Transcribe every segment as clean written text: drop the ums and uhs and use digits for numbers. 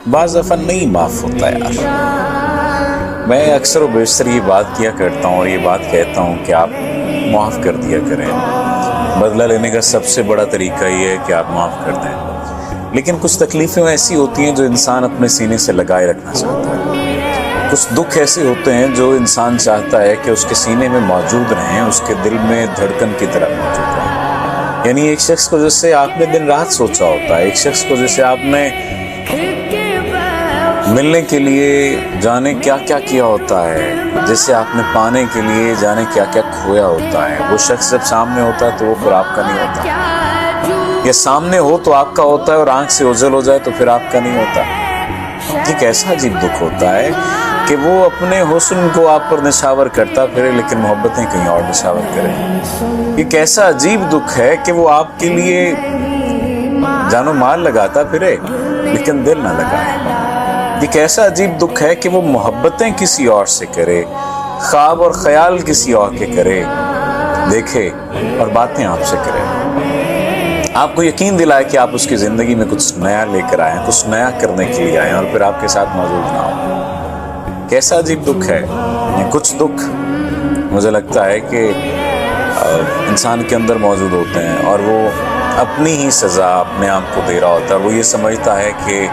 बाज़ दफ़ा नहीं माफ़ होता यार। मैं अक्सर व बेशतर ये बात किया करता हूँ और ये बात कहता हूँ कि आप माफ़ कर दिया करें। बदला लेने का सबसे बड़ा तरीका ये है कि आप माफ़ कर दें। लेकिन कुछ तकलीफ़ें ऐसी होती हैं जो इंसान अपने सीने से लगाए रखना चाहता है। कुछ दुख ऐसे होते हैं जो इंसान चाहता है कि उसके सीने में मौजूद रहें, उसके दिल में धड़कन की तरह मौजूद रहें। यानी एक शख्स को जैसे आपने दिन रात सोचा होता है, एक शख्स को जैसे आपने मिलने के लिए जाने क्या क्या किया होता है, जैसे आपने पाने के लिए जाने क्या क्या खोया होता है। वो शख्स जब सामने होता है तो वो फिर आपका नहीं होता, या सामने हो तो आपका होता है और आंख से ओझल हो जाए तो फिर आपका नहीं होता। ये कैसा अजीब दुख होता है कि वो अपने हुस्न को आप पर निछावर करता फिरे लेकिन मोहब्बतें कहीं और निछावर करे। ये कैसा अजीब दुख है कि वो आपके लिए जानो माल लगाता फिरे लेकिन दिल ना लगाए। ये कैसा अजीब दुख है कि वो मोहब्बतें किसी और से करे, ख्वाब और ख्याल किसी और के करे, देखे और बातें आपसे करे। आपको यकीन दिलाए कि आप उसकी ज़िंदगी में कुछ नया लेकर आए, कुछ नया करने के लिए आए और फिर आपके साथ मौजूद ना हो। कैसा अजीब दुख है। कुछ दुख मुझे लगता है कि इंसान के अंदर मौजूद होते हैं और वो अपनी ही सज़ा अपने आप को दे रहा होता है। वो ये समझता है कि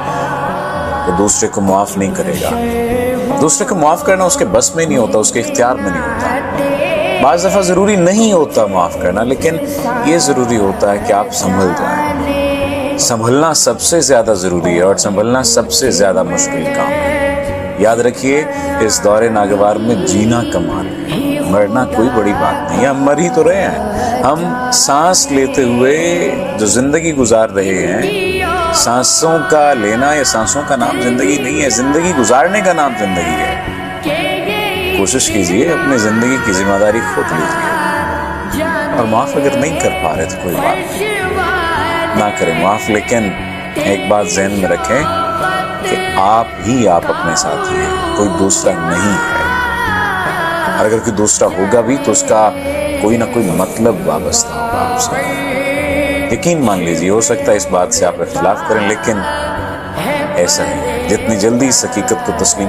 वो दूसरे को माफ़ नहीं करेगा। दूसरे को माफ़ करना उसके बस में नहीं होता, उसके इख्तियार में नहीं होता। बाज़ दफ़ा ज़रूरी नहीं होता माफ़ करना, लेकिन ये ज़रूरी होता है कि आप संभल जाएं। संभलना सबसे ज़्यादा ज़रूरी है और संभलना सबसे ज़्यादा मुश्किल काम है। याद रखिए, इस दौरे नागवार में जीना कमाल है, मरना कोई बड़ी बात नहीं है। हम मर ही तो रहे हैं। हम सांस लेते हुए जो ज़िंदगी गुजार रहे हैं, सांसों का लेना या सांसों का नाम ज़िंदगी नहीं है, ज़िंदगी गुजारने का नाम ज़िंदगी है। कोशिश कीजिए, अपनी ज़िंदगी की जिम्मेदारी खुद लीजिए और माफ़ अगर नहीं कर पा रहे तो कोई बात नहीं, ना करें माफ़। लेकिन एक बात ज़हन में रखें कि आप अपने साथी हैं, कोई दूसरा नहीं है। और अगर कोई दूसरा होगा भी तो उसका कोई ना कोई मतलब वाबस्ता होगा आपसे। यकीन मान लीजिए, हो सकता है इस बात से आप इख्तिलाफ करें, लेकिन ऐसा नहीं है। जितनी जल्दी इस हकीकत को तस्लीम